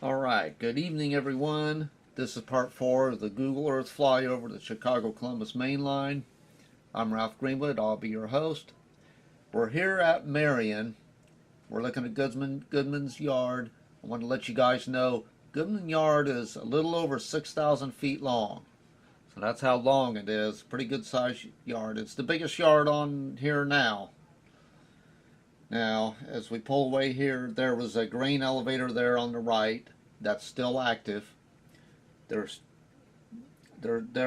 Alright, good evening everyone. This is part 4 of the Google Earth Flyover the Chicago-Columbus Main Line. I'm Ralph Greenwood, I'll be your host. We're here at Marion. We're looking at Goodman's yard. I want to let you guys know Goodman yard is a little over 6,000 feet long. So that's how long it is. Pretty good size yard. It's the biggest yard on here now. Now, as we pull away here, there was a grain elevator there on the right that's still active. There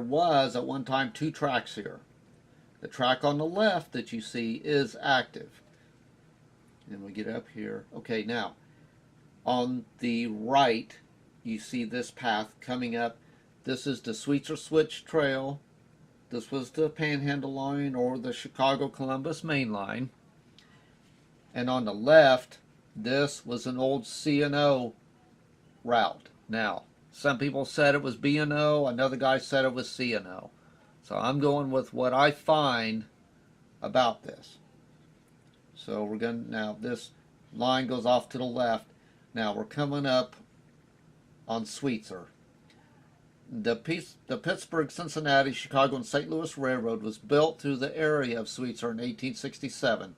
was at one time 2 tracks here. The track on the left that you see is active. And we get up here. Okay, now on the right you see this path coming up. This is the Sweetser Switch Trail. This was the Panhandle Line or the Chicago-Columbus Main Line. And on the left, this was an old C&O route. Now, some people said it was B&O, another guy said it was C&O. So I'm going with what I find about this. So we're going to, now this line goes off to the left. Now we're coming up on Sweetser. The Pittsburgh, Cincinnati, Chicago, and St. Louis Railroad was built through the area of Sweetser in 1867.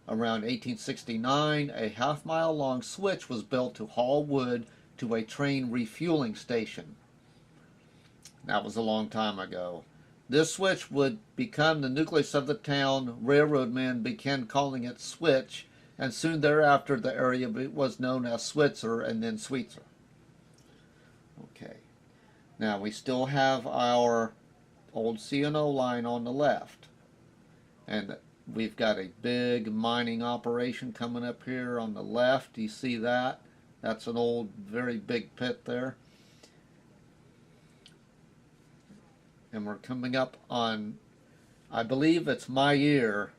Around 1869, a half-mile long switch was built to haul wood to a train refueling station. That was a long time ago. This switch would become the nucleus of the town. Railroad men began calling it Switch, and soon thereafter the area was known as Switzer and then Sweetser. Okay. Now we still have our old C&O line on the left. And we've got a big mining operation coming up here on the left. You see that? That's an old, very big pit there. And we're coming up on, I believe it's Mayer,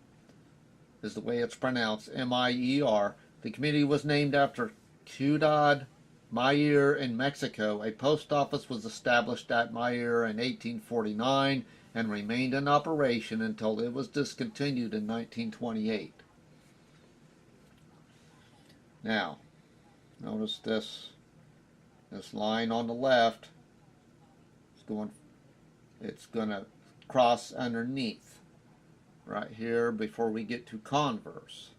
is the way it's pronounced, M-I-E-R. The community was named after Ciudad Mayer in Mexico. A post office was established at Mayer in 1849 and remained in operation until it was discontinued in 1928. Now, notice this line on the left is it's going to cross underneath right here before we get to Converse.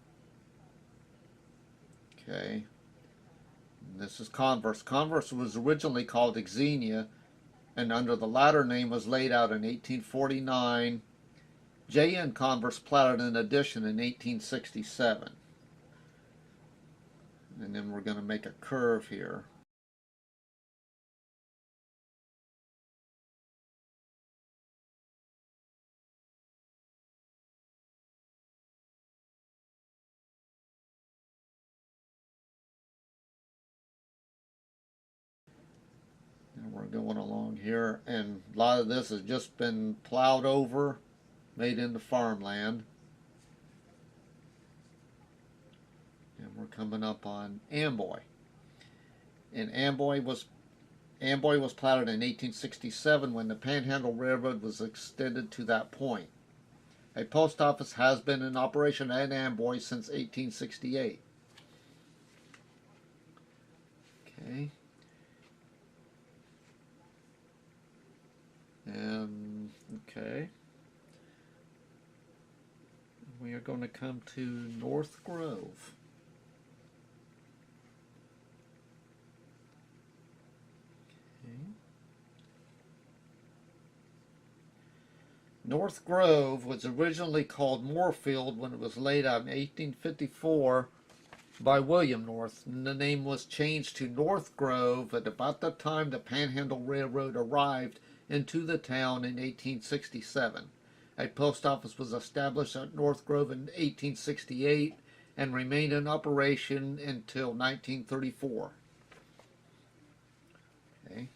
Okay, and this is Converse. Converse was originally called Xenia, and under the latter name was laid out in 1849. J.N. Converse platted an addition in 1867. And then we're going to make a curve here. And we're going along here, and a lot of this has just been plowed over, made into farmland. And we're coming up on Amboy. And Amboy was platted in 1867 when the Panhandle Railroad was extended to that point. A post office has been in operation at Amboy since 1868. Okay. And, okay. We are going to come to North Grove. North Grove was originally called Moorfield when it was laid out in 1854 by William North, and the name was changed to North Grove at about the time the Panhandle Railroad arrived into the town in 1867. A post office was established at North Grove in 1868 and remained in operation until 1934. Okay.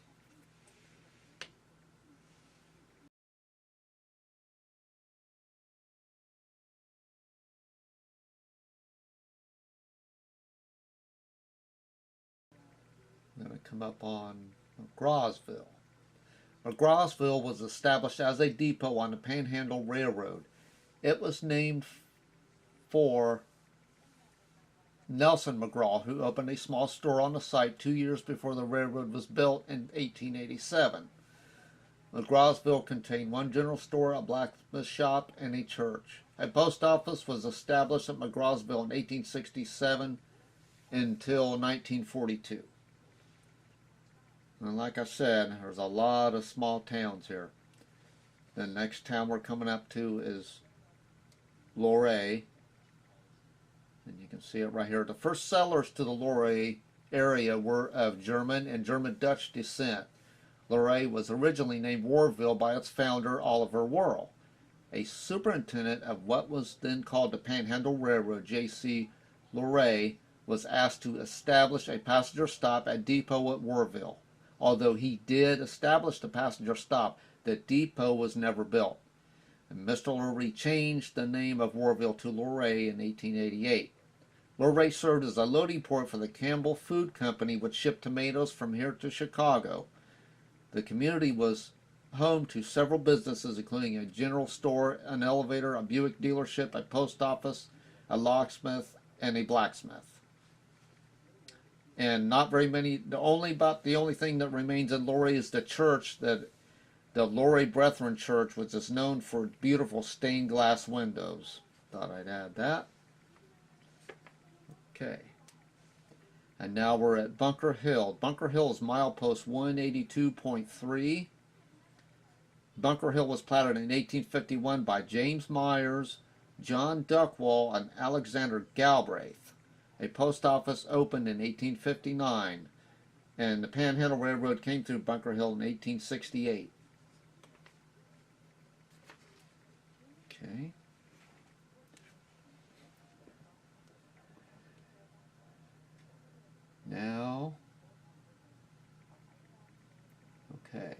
I'm going to come up on Grosville. Grosville was established as a depot on the Panhandle Railroad. It was named for Nelson McGraw, who opened a small store on the site 2 years before the railroad was built in 1887. McGrawsville contained one general store, a blacksmith shop, and a church. A post office was established at McGrawsville in 1867 until 1942. And like I said, there's a lot of small towns here. The next town we're coming up to is Luray. And you can see it right here. The first settlers to the Luray area were of German and German-Dutch descent. Luray was originally named Warville by its founder, Oliver Worrell. A superintendent of what was then called the Panhandle Railroad, J.C. Luray, was asked to establish a passenger stop at depot at Warville. Although he did establish the passenger stop, the depot was never built. And Mr. Luray changed the name of Warville to Luray in 1888. Luray served as a loading port for the Campbell Food Company, which shipped tomatoes from here to Chicago. The community was home to several businesses, including a general store, an elevator, a Buick dealership, a post office, a locksmith, and a blacksmith. And not very many. The only thing that remains in Luray is the church, that the Luray Brethren Church, which is known for beautiful stained glass windows. Thought I'd add that. Okay. And now we're at Bunker Hill. Bunker Hill is milepost 182.3. Bunker Hill was platted in 1851 by James Myers, John Duckwall, and Alexander Galbraith. A post office opened in 1859, and the Panhandle Railroad came through Bunker Hill in 1868. Okay. Now, okay.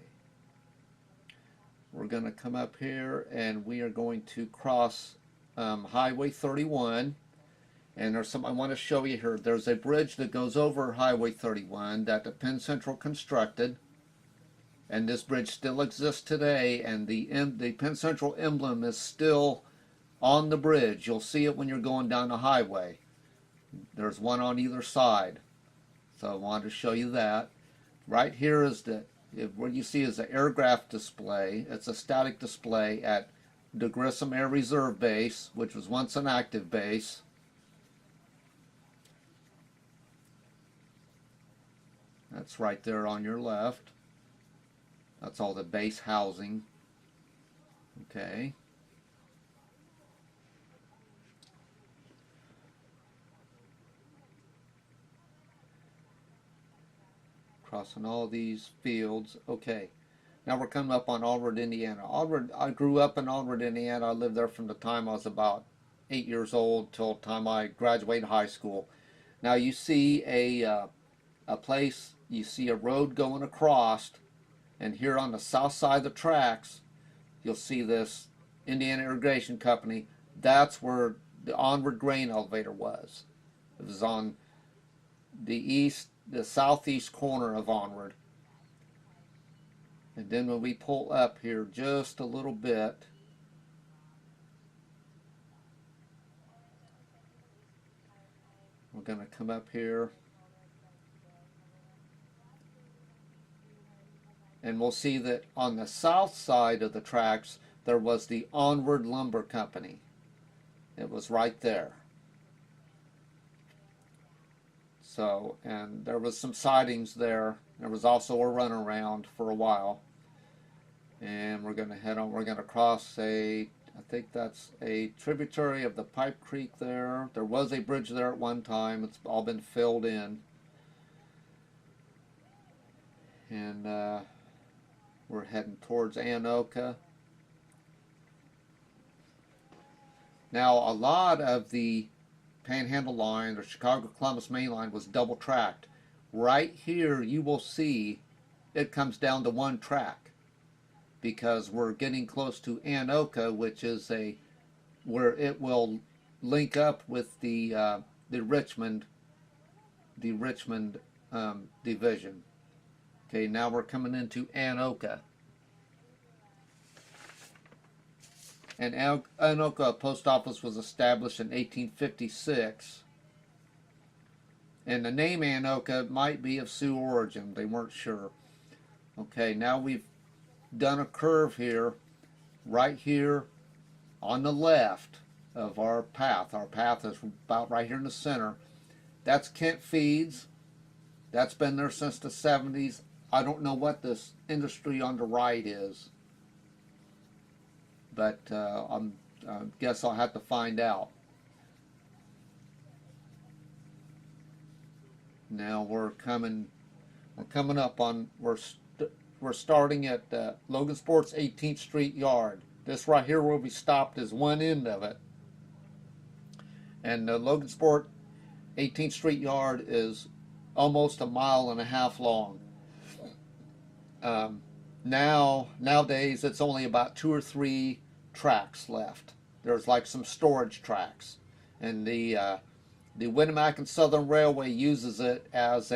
We're going to come up here and we are going to cross Highway 31. And there's some I want to show you here. There's a bridge that goes over Highway 31 that the Penn Central constructed. And this bridge still exists today. And the Penn Central emblem is still on the bridge. You'll see it when you're going down the highway. There's one on either side. So I wanted to show you that. Right here is what you see is the aircraft display. It's a static display at the Grissom Air Reserve Base, which was once an active base. That's right there on your left. That's all the base housing. Okay. Crossing all these fields. Okay. Now we're coming up on Allred, Indiana. I grew up in Allred, Indiana. I lived there from the time I was about 8 years old till the time I graduated high school. Now you see a place, you see a road going across, and here on the south side of the tracks, you'll see this Indiana Irrigation Company. That's where the Onward grain elevator was. It was on the southeast corner of Onward. And then when we pull up here just a little bit, we're going to come up here. And we'll see that on the south side of the tracks, there was the Onward Lumber Company. It was right there. So, and there was some sidings there. There was also a runaround for a while. And we're going to head on. We're going to cross I think that's a tributary of the Pipe Creek there. There was a bridge there at one time. It's all been filled in. And we're heading towards Anoka. Now, a lot of the Panhandle line, or Chicago-Columbus main line, was double tracked. Right here, you will see it comes down to one track because we're getting close to Anoka, which is where it will link up with the Richmond division. Okay, now we're coming into Anoka. And Anoka Post Office was established in 1856. And the name Anoka might be of Sioux origin. They weren't sure. Okay, now we've done a curve here, right here on the left of our path. Our path is about right here in the center. That's Kent Feeds. That's been there since the 70s. I don't know what this industry on the right is, but I guess I'll have to find out. Now we're coming up on, we're starting at Logansport's 18th Street yard. This right here where we stopped is one end of it, and the Logansport 18th Street yard is almost a mile and a half long. Nowadays it's only about 2 or 3 tracks left. There's like some storage tracks, and the Winnemac and Southern Railway uses it as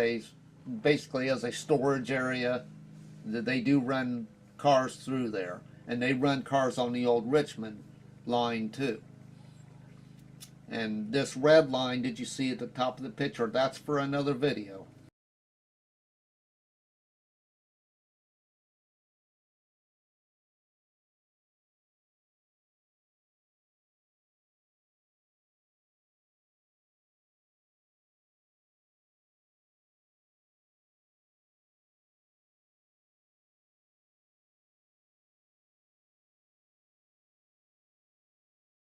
basically as a storage area. They do run cars through there, and they run cars on the old Richmond line too. And this red line, did you see at the top of the picture? That's for another video.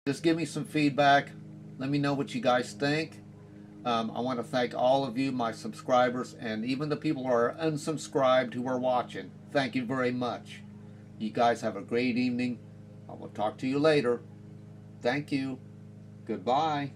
Just give me some feedback. Let me know what you guys think. I want to thank all of you, my subscribers, and even the people who are unsubscribed who are watching. Thank you very much. You guys have a great evening. I will talk to you later. Thank you. Goodbye.